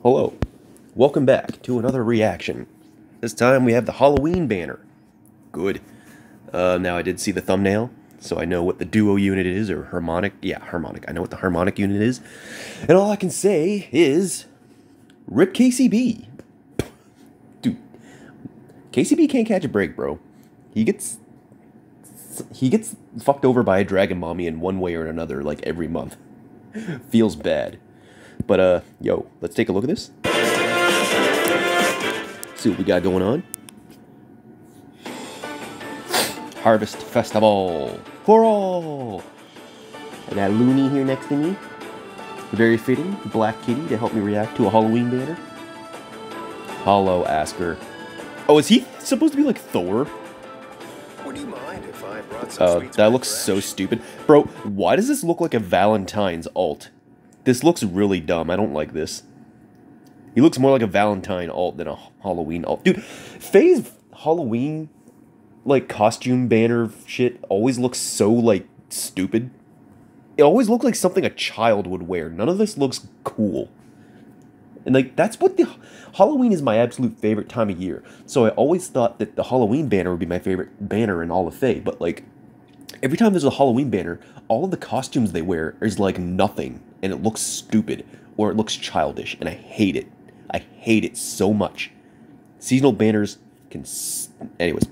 Hello, welcome back to another reaction. This time we have the Halloween banner. Good. Now I did see the thumbnail, so I know what the duo unit is, or harmonic. Yeah, harmonic. I know what the harmonic unit is. And all I can say is, rip KCB. Dude, KCB can't catch a break, bro. He gets fucked over by a dragon mommy in one way or another, like every month. Feels bad. But, yo, let's take a look at this. See what we got going on. Harvest Festival for all. I got Looney here next to me. Very fitting. Black Kitty to help me react to a Halloween banner. Hollow Asker. Oh, is he supposed to be like Thor? Would you mind if I brought some sweets? That looks so stupid. Bro, why does this look like a Valentine's alt? This looks really dumb. I don't like this. He looks more like a Valentine alt than a Halloween alt. Dude, Faye's Halloween, like, costume banner shit always looks so, like, stupid. It always looks like something a child would wear. None of this looks cool. And, like, that's what the... Halloween is my absolute favorite time of year. So I always thought that the Halloween banner would be my favorite banner in all of Faye. But, like, every time there's a Halloween banner, all of the costumes they wear is, like, nothing. And it looks stupid. Or it looks childish. And I hate it. I hate it so much. Seasonal banners can... Anyways.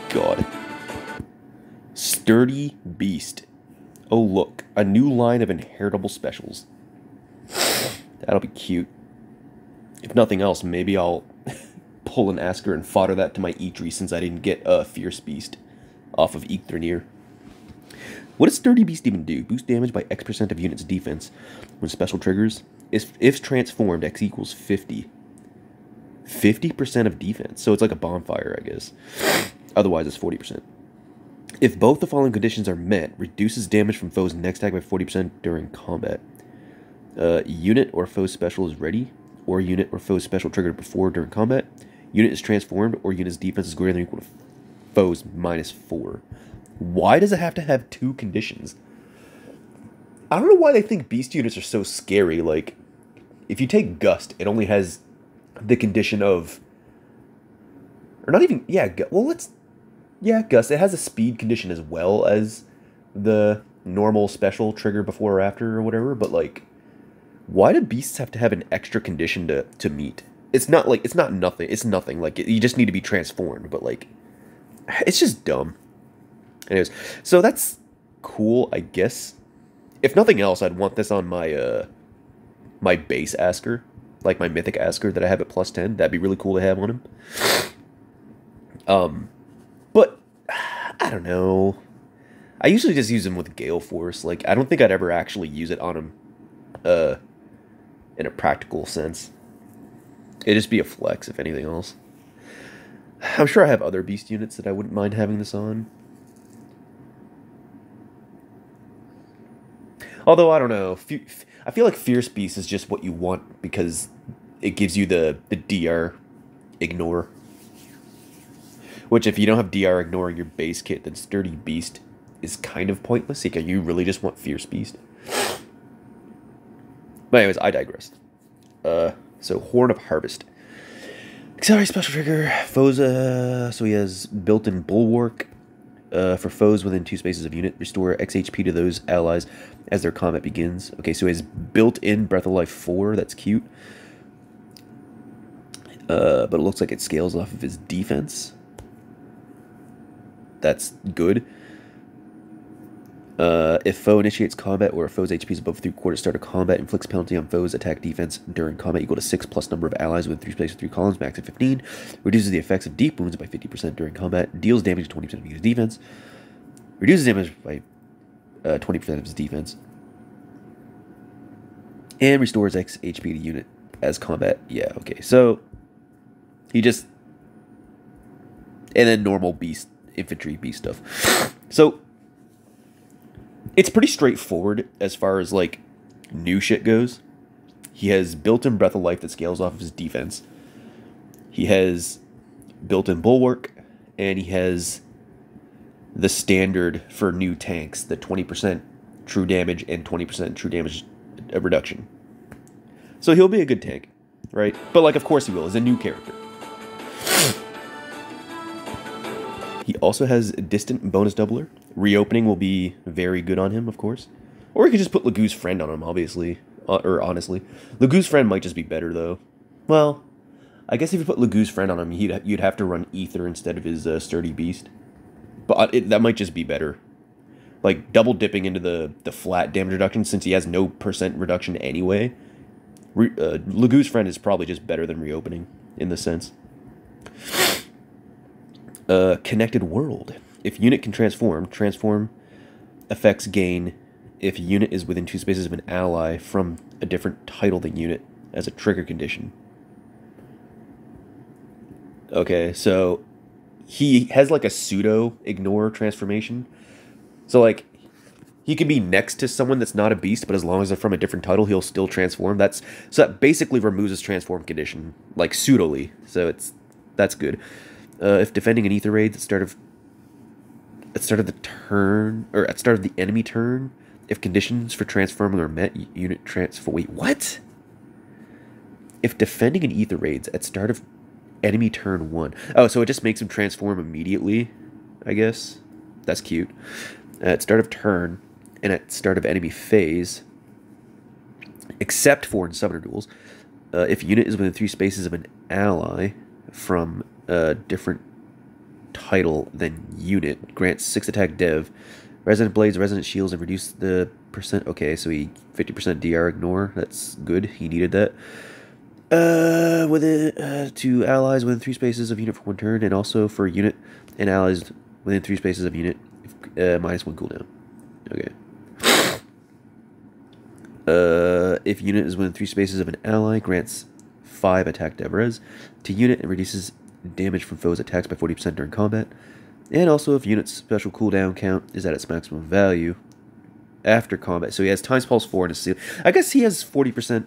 God. Sturdy Beast. Oh, look. A new line of inheritable specials. That'll be cute. If nothing else, maybe I'll pull an Asker and fodder that to my Eitri since I didn't get a Fierce Beast off of Eithrnir. What does Sturdy Beast even do? Boost damage by X% of unit's defense when special triggers. If transformed, X equals 50. 50% of defense. So it's like a bonfire, I guess. Otherwise, it's 40%. If both the following conditions are met, reduces damage from foes next attack by 40% during combat. Unit or foe special is ready, or unit or foe special triggered before during combat. Unit is transformed, or unit's defense is greater than or equal to foes -4. Why does it have to have two conditions? I don't know why they think beast units are so scary. Like, if you take Gust, it only has the condition of... Or not even... Yeah, well, let's... Yeah, Gust. It has a speed condition as well as the normal special trigger before or after or whatever, but, like, why do beasts have to have an extra condition to meet? It's not, like, it's not nothing. It's nothing. Like, you just need to be transformed, but, like, it's just dumb. Anyways, so that's cool, I guess. If nothing else, I'd want this on my, my base Asker. Like, my mythic Asker that I have at +10. That'd be really cool to have on him. But, I don't know. I usually just use him with Gale Force. Like, I don't think I'd ever actually use it on him, in a practical sense. It'd just be a flex, if anything else. I'm sure I have other beast units that I wouldn't mind having this on. Although, I don't know. I feel like Fierce Beast is just what you want because it gives you the DR ignore. Which, if you don't have DR ignore in your base kit, then Sturdy Beast is kind of pointless. Like, you really just want Fierce Beast. But anyways, I digress. So, Horn of Harvest. Accelerate special trigger. Foes, so he has built-in Bulwark. For foes within 2 spaces of unit, restore X HP to those allies as their combat begins. Okay, so he has built-in Breath of Life 4. That's cute. But it looks like it scales off of his defense. That's good. If foe initiates combat or a foe's HP is above 3/4 start of combat, inflicts penalty on foes' attack defense during combat equal to 6 plus number of allies within 3 spaces, 3 columns, max at 15. Reduces the effects of deep wounds by 50% during combat. Deals damage to 20% of his defense. Reduces damage by 20% of his defense. And restores X HP to unit as combat. Yeah, okay. So, he just... And then normal beast, infantry beast stuff. So... It's pretty straightforward as far as, like, new shit goes. He has built-in Breath of Life that scales off of his defense. He has built-in Bulwark, and he has the standard for new tanks, the 20% true damage and 20% true damage reduction. So he'll be a good tank, right? But like, of course he will. He's a new character. He also has a distant bonus doubler. Reopening will be very good on him, of course. Or you could just put Lagoo's Friend on him, obviously. Or honestly. Lagoo's Friend might just be better, though. Well, I guess if you put Lagoo's Friend on him, you'd have to run Ether instead of his Sturdy Beast. But that might just be better. Like, double dipping into the flat damage reduction, since he has no % reduction anyway. Lagoo's Friend is probably just better than Reopening, in this sense. Connected World. If unit can transform effects gain if unit is within 2 spaces of an ally from a different title than unit as a trigger condition. Okay, so he has like a pseudo ignore transformation. So like he can be next to someone that's not a beast, but as long as they're from a different title, he'll still transform. So that basically removes his transform condition, like pseudoli. So that's good. If defending an ether raid at start of the turn, or at start of the enemy turn, if conditions for transforming are met, unit transform. Wait, what? If defending an ether raids at start of enemy turn 1. Oh, so it just makes him transform immediately, I guess. That's cute. At start of turn and at start of enemy phase, except for in summoner duels, if unit is within 3 spaces of an ally from a different title than unit, grants 6 attack dev, resonant blades, resonant shields, and reduce the %. Okay, so he 50% DR ignore. That's good. He needed that. To allies within 3 spaces of unit for 1 turn, and also for unit and allies within 3 spaces of unit, -1 cooldown. Okay. If unit is within 3 spaces of an ally, grants 5 attack dev res to unit and reduces damage from foes' attacks by 40% during combat. And also if unit's special cooldown count is at its maximum value after combat. So he has times pulse 4 in his C. I guess he has 40%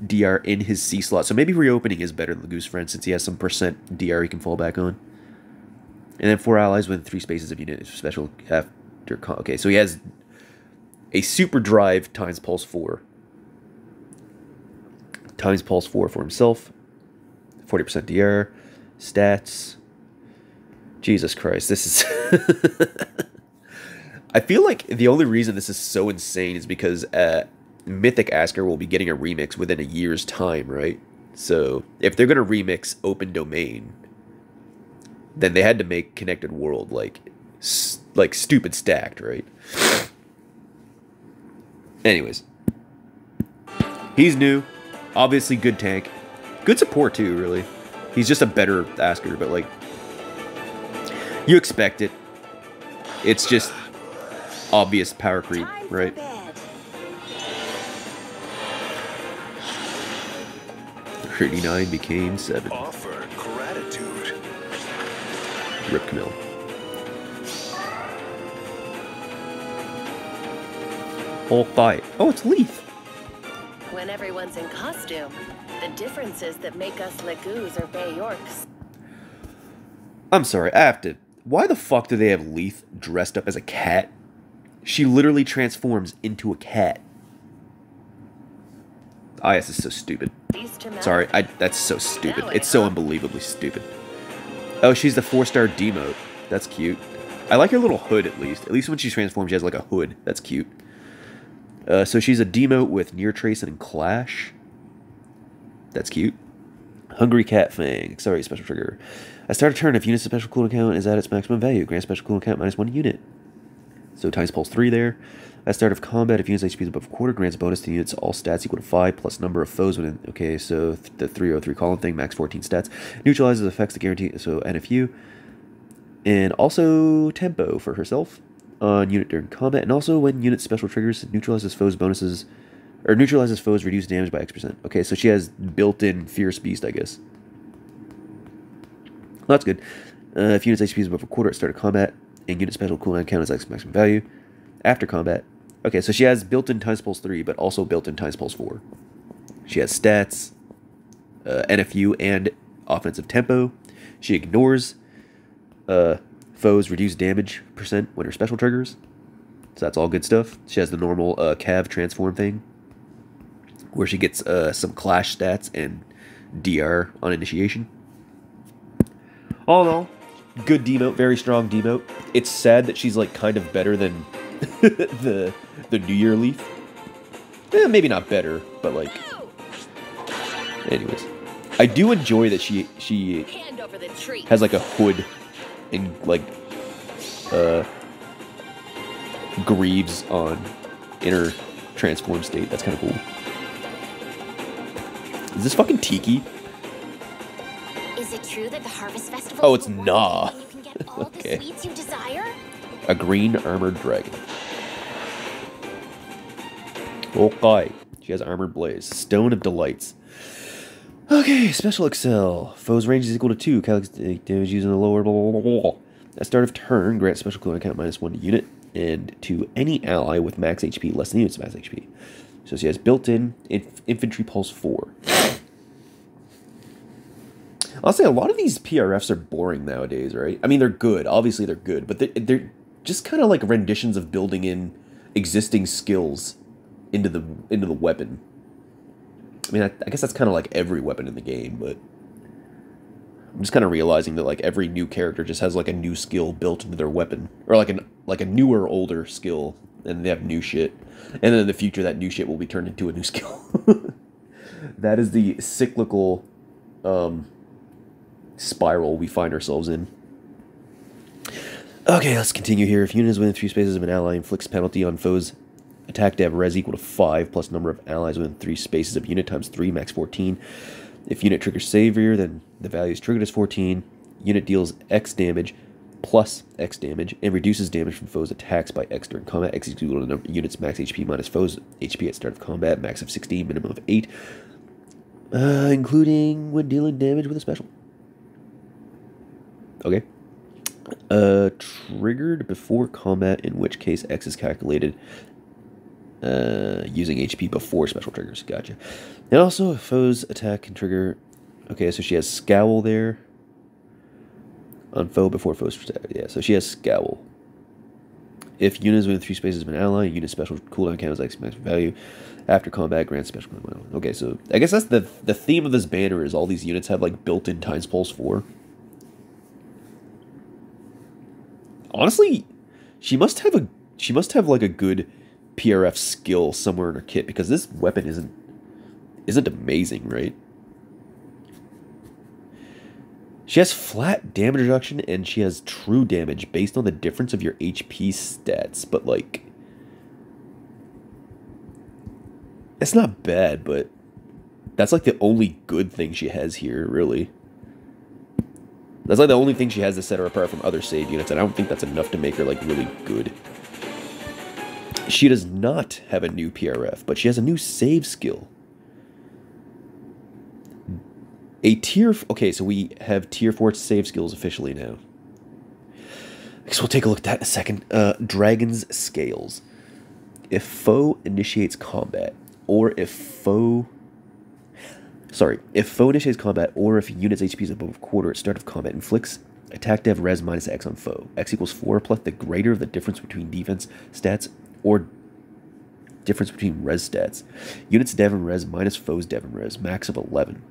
DR in his C slot. So maybe Reopening is better than Lagoo's Friend since he has some % DR he can fall back on. And then 4 allies within 3 spaces of unit special after combat. Okay, so he has a super drive times pulse 4. Times pulse 4 for himself. 40% DR. Stats. Jesus Christ, this is... I feel like the only reason this is so insane is because Mythic Asker will be getting a remix within a year's time, right? So, if they're going to remix Open Domain, then they had to make Connected World, like stupid stacked, right? Anyways. He's new. Obviously good tank. Good support, too, really. He's just a better Asker, but, like... You expect it. It's just obvious power creep, right? 39 became 7. Offer gratitude. Rip Camille. Whole fight. Oh, it's Leaf. When everyone's in costume, the differences that make us Lagoos or Bay Yorks. I'm sorry, I have to... Why the fuck do they have Leaf dressed up as a cat? She literally transforms into a cat. This is so stupid. Sorry, that's so stupid. It's so unbelievably stupid. Oh, she's the 4-star demote. That's cute. I like her little hood, at least. At least when she transforms, she has like a hood. That's cute. So she's a demote with Near Trace and Clash. That's cute. Hungry Cat Fang. Accelerate special trigger. At start of turn, if unit's special cooldown count is at its maximum value, grant special cooldown count -1 unit. So times pulse 3 there. At start of combat, if unit's HP is above a quarter, grants bonus to units all stats equal to 5 plus number of foes within. Okay, so the 303 column thing, max 14 stats. Neutralizes effects to guarantee, so NFU. And also tempo for herself on unit during combat. And also when unit special triggers, neutralizes foes bonuses, or neutralizes foes reduced damage by X%. Okay, so she has built-in Fierce Beast, I guess. Well, that's good. If unit's HP is above a quarter at start of combat, and unit special cooldown count is X maximum value after combat. Okay, so she has built-in times pulse 3, but also built-in times pulse 4. She has stats, NFU, and offensive tempo. She ignores foes reduced damage % when her special triggers. So that's all good stuff. She has the normal Cav transform thing, where she gets some Clash stats and DR on initiation. All in all, good demote, very strong demote. It's sad that she's like kind of better than the New Year Leaf. Maybe not better, but like. Anyways, I do enjoy that she has like a hood and like Greaves on inner transform state. That's kind of cool. Is this fucking Tiki? Is it true that the Harvest Festival? Oh, it's Nah. You can get all Okay. the sweets you desire? A green armored dragon. Okay. She has armored blaze. Stone of delights. Okay, special excel. Foe's range is equal to 2. Calculate damage using the lower blah, blah, blah, blah. At start of turn, grant special cooldown count -1 to unit and to any ally with max HP less than unit's max HP. So she has built-in infantry pulse 4. I'll say a lot of these PRFs are boring nowadays, right? I mean, they're good. Obviously, they're good, but they're just kind of like renditions of building in existing skills into the weapon. I mean, I guess that's kind of like every weapon in the game, but I'm just kind of realizing that like every new character just has like a new skill built into their weapon, or like a newer, older skill, and they have new shit. And then in the future, that new shit will be turned into a new skill. That is the cyclical spiral we find ourselves in. Okay, let's continue here. If unit is within 3 spaces of an ally, inflicts penalty on foes. Attack dev res equal to 5 plus number of allies within 3 spaces of unit times 3, max 14. If unit triggers Savior, then the value is triggered as 14. Unit deals X damage plus X damage and reduces damage from foes' attacks by X during combat. X is equal to the number of units max HP minus foes' HP at start of combat, max of 16, minimum of 8, including when dealing damage with a special. Okay. Triggered before combat, in which case X is calculated using HP before special triggers. Gotcha. And also, if foe's attack can trigger... Okay, so she has Scowl there. On foe before foe's attack. Yeah, so she has Scowl. If unit is within 3 spaces of an ally, unit special cooldown count is X max value. After combat, grants special cooldown. Okay, so I guess that's the theme of this banner is all these units have like built-in times pulse 4. Honestly, she must have like a good PRF skill somewhere in her kit, because this weapon isn't amazing, right? She has flat damage reduction and she has true damage based on the difference of your HP stats, but like it's not bad, but that's like the only good thing she has here, really. That's like the only thing she has to set her apart from other save units, and I don't think that's enough to make her like really good. She does not have a new PRF, but she has a new save skill. Okay, so we have tier 4 save skills officially now. I guess we'll take a look at that in a second. Dragon's Scales. If foe initiates combat, or if foe initiates combat, or if unit's HP is above a quarter at start of combat, inflicts attack dev res minus X on foe. X equals 4 plus the greater of the difference between defense stats or difference between res stats. Unit's dev and res minus foe's dev and res, max of 11.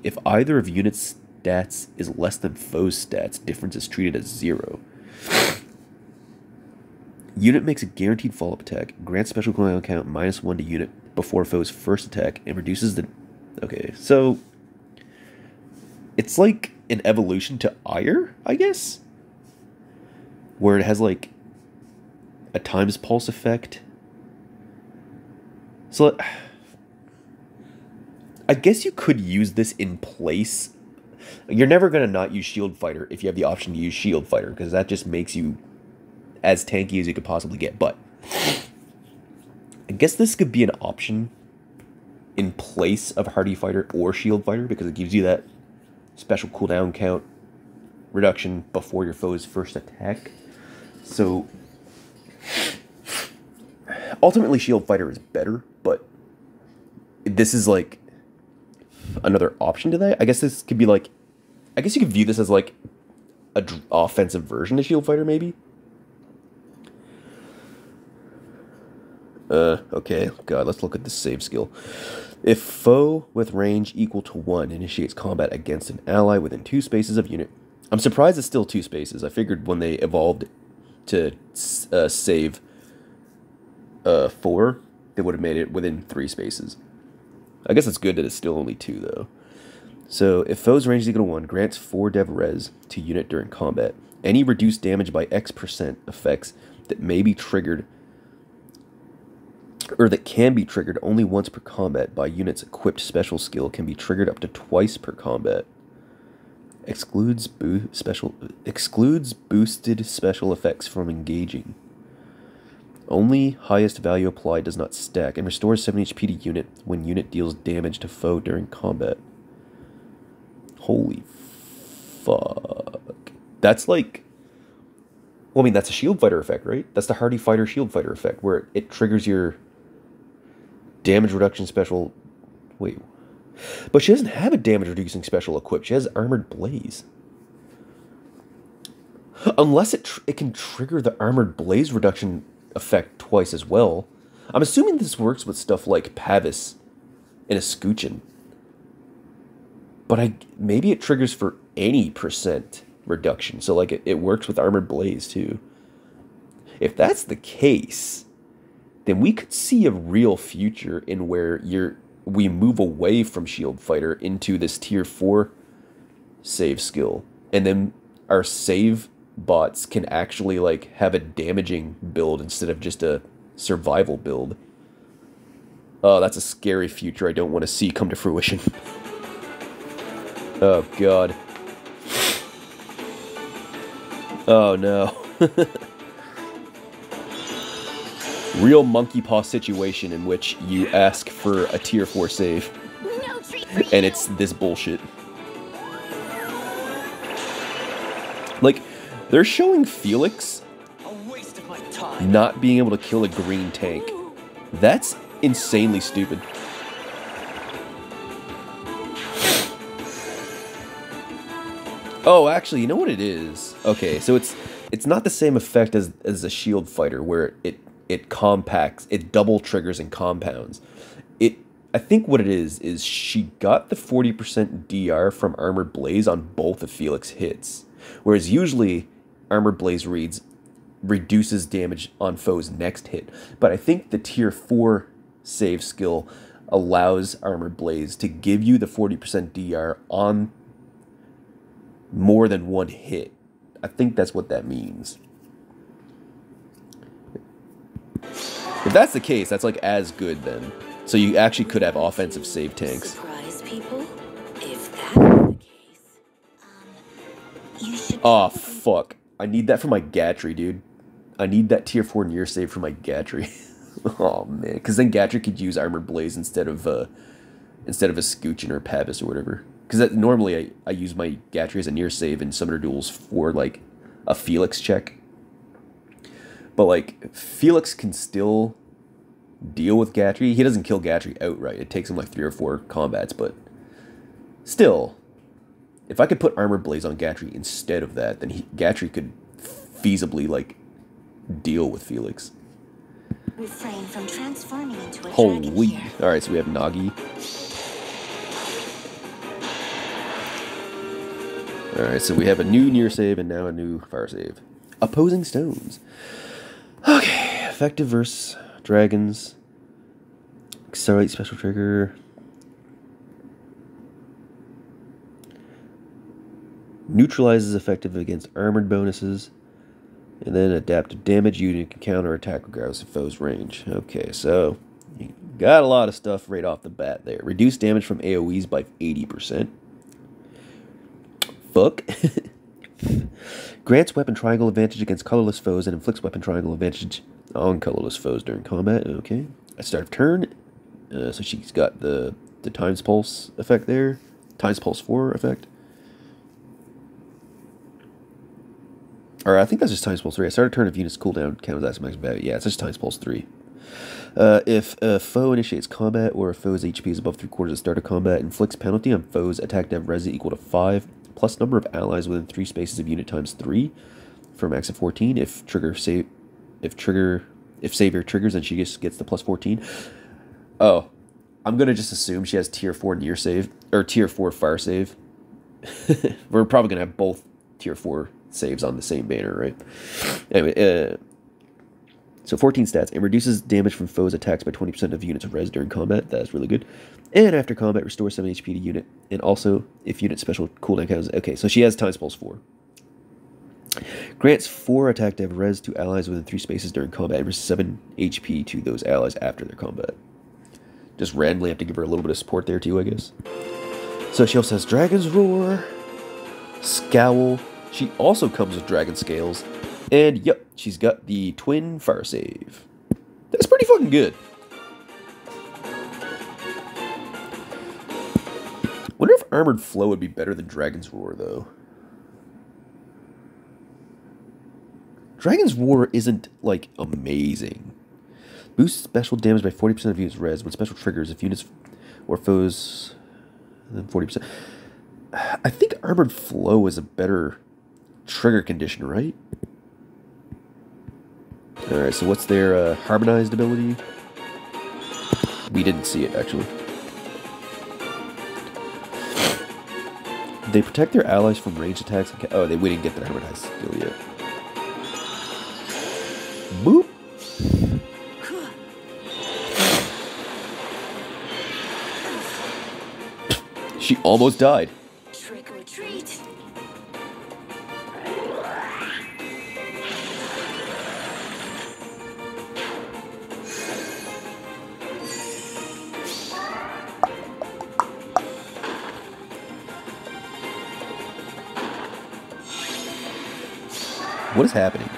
If either of unit's stats is less than foe's stats, difference is treated as 0. Unit makes a guaranteed follow-up attack, grants special cooldown count -1 to unit before foe's first attack, and reduces the... Okay, so... It's like an evolution to Ire, I guess? Where it has, like, a times pulse effect. So... I guess you could use this in place. You're never going to not use Shield Fighter if you have the option to use Shield Fighter, because that just makes you as tanky as you could possibly get. But I guess this could be an option in place of Hardy Fighter or Shield Fighter, because it gives you that special cooldown count reduction before your foe's first attack. So ultimately Shield Fighter is better, but this is like another option to that. I guess this could be like, I guess you could view this as like a offensive version of Shield Fighter, maybe. Okay. God, let's look at this save skill. If foe with range equal to 1 initiates combat against an ally within 2 spaces of unit. I'm surprised it's still 2 spaces. I figured when they evolved to save 4, they would have made it within 3 spaces. I guess it's good that it's still only 2, though. So, if foe's range is equal to 1, grants 4 dev res to unit during combat. Any reduced damage by X% effects that may be triggered, or that can be triggered only once per combat by units equipped special skill can be triggered up to twice per combat. Excludes boosted special effects from engaging. Only highest value applied does not stack, and restores 7 HP to unit when unit deals damage to foe during combat. Holy fuck. That's like... Well, I mean, that's a shield fighter effect, right? That's the Hardy Fighter shield fighter effect, where it triggers your damage reduction special... Wait. But she doesn't have a damage reducing special equipped. She has Armored Blaze. Unless it can trigger the Armored Blaze reduction effect twice as well. I'm assuming this works with stuff like Pavis and Escutcheon. But maybe it triggers for any % reduction. So like it works with Armored Blaze too. If that's the case, then we could see a real future in where we move away from Shield Fighter into this tier 4 save skill. And then our save bots can actually like have a damaging build instead of just a survival build. Oh, that's a scary future I don't want to see come to fruition. Oh god. Oh no. Real monkey paw situation in which you ask for a tier 4 save. No treat for you. And it's this bullshit. Like, they're showing Felix A waste of my time. not being able to kill a green tank. That's insanely stupid. Oh, actually, you know what it is? Okay, so it's not the same effect as a shield fighter where it compacts, it double triggers and compounds. I think what it is she got the 40% DR from Armored Blaze on both of Felix hits. Whereas usually Armored Blaze reduces damage on foe's next hit. But I think the tier 4 save skill allows Armored Blaze to give you the 40% DR on more than one hit. I think that's what that means. If that's the case, that's like as good then. So you actually could have offensive save tanks. Surprise people? If that's the case. You should. Oh, fuck. I need that for my Gatry, dude. I need that tier 4 near save for my Gatry. Oh, man. Because then Gatry could use Armored Blaze instead of a Scoochen or Pavis or whatever. Because normally I use my Gatry as a near save in Summoner Duels for, like, a Felix check. But, like, Felix can still deal with Gatry. He doesn't kill Gatry outright. It takes him, like, 3 or 4 combats, but still, if I could put Armored Blaze on Gatry instead of that, then Gatry could feasibly, like, deal with Felix. Refrain from transforming into a dragon Holy. here. Alright, so we have Nagi. Alright, so we have a new near save and now a new fire save. Opposing stones. Okay, effective versus dragons. Accelerate special trigger. Neutralizes effective against armored bonuses. And then adaptive damage unit can counter attack regardless of foe's range. Okay, so you got a lot of stuff right off the bat there. Reduce damage from AoEs by 80%. Fuck. Grants weapon triangle advantage against colorless foes and inflicts weapon triangle advantage on colorless foes during combat. Okay. At start of turn. So she's got the Times Pulse effect there. Times Pulse 4 effect. Or I think that's just Times Pulse 3. At start of turn, if units cooldown counters as maximum value. Yeah, it's just Times Pulse 3. If a foe initiates combat or a foe's HP is above 3/4 at the start of combat, inflicts penalty on foe's attack dev res equal to 5, plus number of allies within 3 spaces of unit times 3 for a max of 14. If If Savior triggers, then she gets the plus 14. Oh, I'm gonna just assume she has tier 4 near save or tier 4 fire save. We're probably gonna have both tier 4 saves on the same banner, right? Anyway, so 14 stats. It reduces damage from foes' attacks by 20% of units res during combat. That's really good. And after combat, restores 7 HP to unit. And also, if unit special cooldown counts. Okay, so she has Times Pulse 4. Grants 4 attack dev res to allies within 3 spaces during combat. And 7 HP to those allies after their combat. Just randomly have to give her a little bit of support there too, I guess. So she also has Dragon's Roar, Scowl. She also comes with Dragon Scales. And yep, she's got the twin fire save. That's pretty fucking good. Wonder if Armored Flow would be better than Dragon's Roar, though. Dragon's Roar isn't, like, amazing. Boosts special damage by 40% of units res when special triggers if units or foes... Then 40%. I think Armored Flow is a better trigger condition, right? Alright, so what's their harmonized ability? We didn't see it, actually. They protect their allies from ranged attacks. Oh, we didn't get the harmonized skill yet. Boop! She almost died. Trick or treat. What is happening?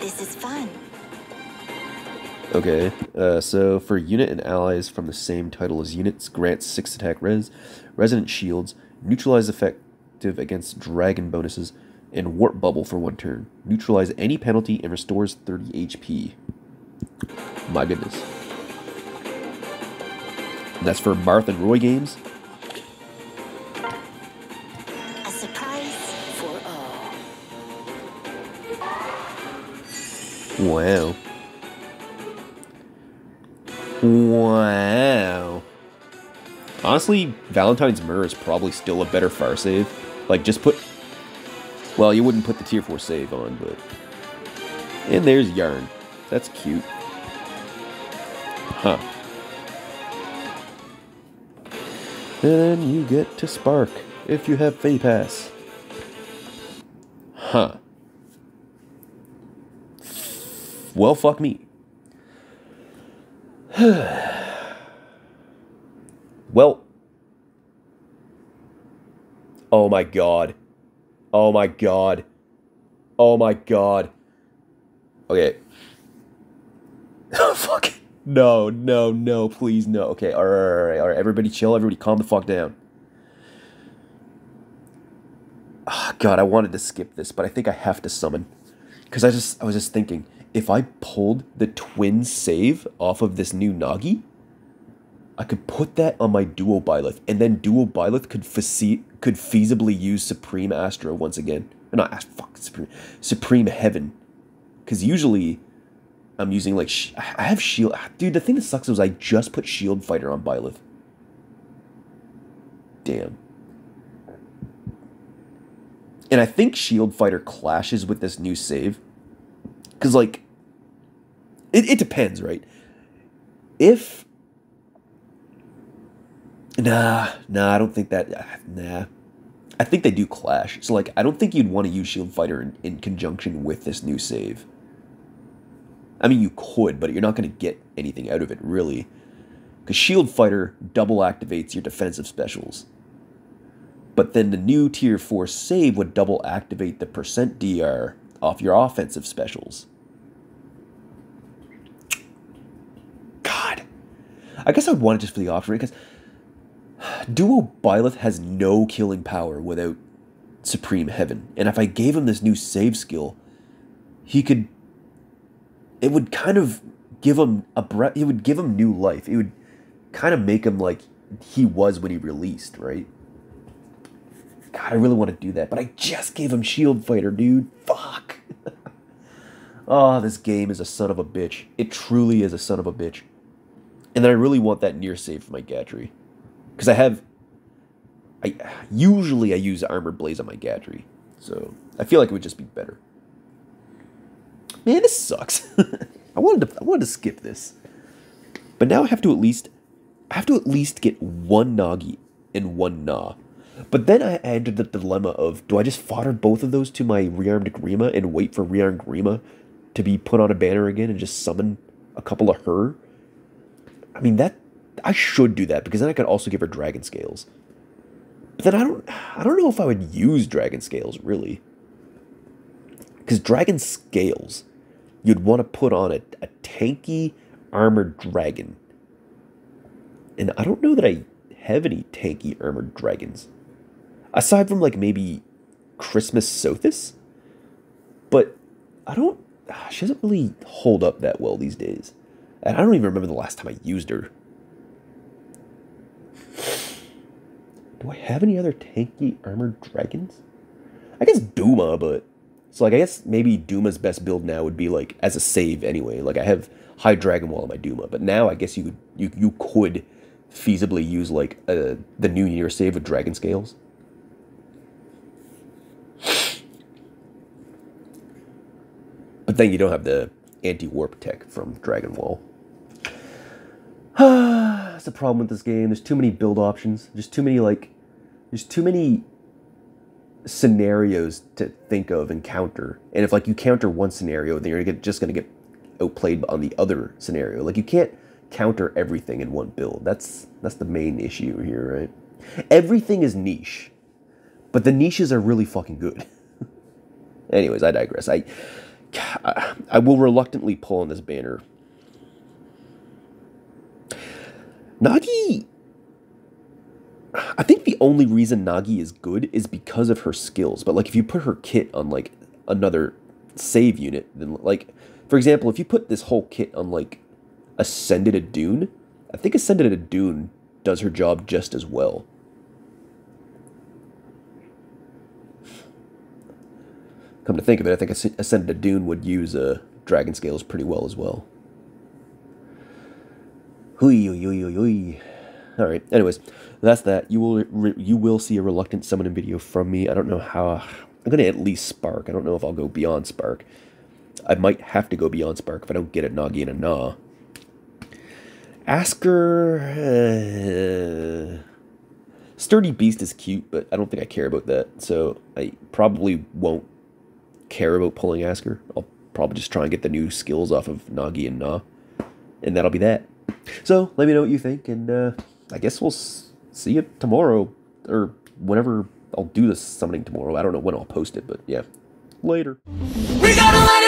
This is fun. Okay, so for unit and allies from the same title as units, grants 6 attack res, resonant shields, neutralize effective against dragon bonuses, and warp bubble for 1 turn. Neutralize any penalty and restores 30 HP. My goodness. And that's for Marth and Roy games. A surprise for all. Wow. Wow. Honestly, Valentine's Myrrh is probably still a better fire save. Like, just put... Well, you wouldn't put the tier 4 save on, but... And there's Yarn. That's cute. Huh. Then you get to Spark, if you have Fey Pass. Huh. Well, fuck me. Well. Oh my god. Oh my god. Oh my god. Okay. Fuck. No, no, no, please, no. Okay, alright. Everybody chill, everybody calm the fuck down. Oh, god, I wanted to skip this, but I think I have to summon. Because I was just thinking, if I pulled the twin save off of this new Nagi, I could put that on my Duo Byleth, and then Duo Byleth could feasibly use Supreme Astra once again. Not Supreme Heaven. Because usually I'm using like I have Shield. Dude, the thing that sucks is I just put Shield Fighter on Byleth. Damn. And I think Shield Fighter clashes with this new save. Because, like, it depends, right? If... Nah, I don't think that... Nah. I think they do clash. So, like, I don't think you'd want to use Shield Fighter in conjunction with this new save. I mean, you could, but you're not going to get anything out of it, really. Because Shield Fighter double activates your defensive specials. But then the new Tier 4 save would double activate the percent DR off your offensive specials. God. I guess I would want it just for the option, right? Because Duo Byleth has no killing power without Supreme Heaven. And if I gave him this new save skill, he could... It would kind of give him a breath... It would give him new life. It would kind of make him like he was when he released, right? God, I really want to do that. But I just gave him Shield Fighter, dude. Fuck. Oh, this game is a son of a bitch. It truly is a son of a bitch. And then I really want that near save for my Gatry. Because I usually use Armored Blaze on my Gatry. So I feel like it would just be better. Man, this sucks. I wanted to skip this. But now I have to at least get one Nagi and one Na. But then I entered the dilemma of, do I just fodder both of those to my Rearmed Grima and wait for Rearmed Grima to be put on a banner again and just summon a couple of her? I mean, I should do that, because then I could also give her Dragon Scales. But then I don't know if I would use Dragon Scales, really. Because Dragon Scales, you'd want to put on a tanky armored dragon. And I don't know that I have any tanky armored dragons. Aside from, like, maybe Christmas Sothis. But she doesn't really hold up that well these days. And I don't even remember the last time I used her. Do I have any other tanky armored dragons? I guess Duma, but... So, like, I guess maybe Duma's best build now would be, like, as a save anyway. Like, I have High Dragon Wall on my Duma. But now I guess you could feasibly use, like, the New Year save with Dragon Scales. But then you don't have the anti-warp tech from Dragon Wall. That's the problem with this game. There's too many build options. There's too many scenarios to think of and counter. And if, like, you counter one scenario, then you're just going to get outplayed on the other scenario. Like, you can't counter everything in one build. That's the main issue here, right? Everything is niche, but the niches are really fucking good. Anyways, I digress. I will reluctantly pull on this banner. Nagi, I think the only reason Nagi is good is because of her skills. But, like, if you put her kit on, like, another save unit, then, like, for example, if you put this whole kit on, like, Ascended Adune, I think Ascended Adune does her job just as well. Come to think of it, I think Ascended Adune would use Dragon Scales pretty well as well. Alright, anyways, that's that. You will see a reluctant summoning video from me. I don't know how... I'm going to at least Spark. I don't know if I'll go beyond Spark. I might have to go beyond Spark if I don't get a Nagi and a Na. Asker... Sturdy Beast is cute, but I don't think I care about that. So I probably won't care about pulling Asker. I'll probably just try and get the new skills off of Nagi and Na. And that'll be that. So, let me know what you think, and I guess we'll see you tomorrow, or whenever I'll do this summoning tomorrow. I don't know when I'll post it, but yeah. Later. We gotta let it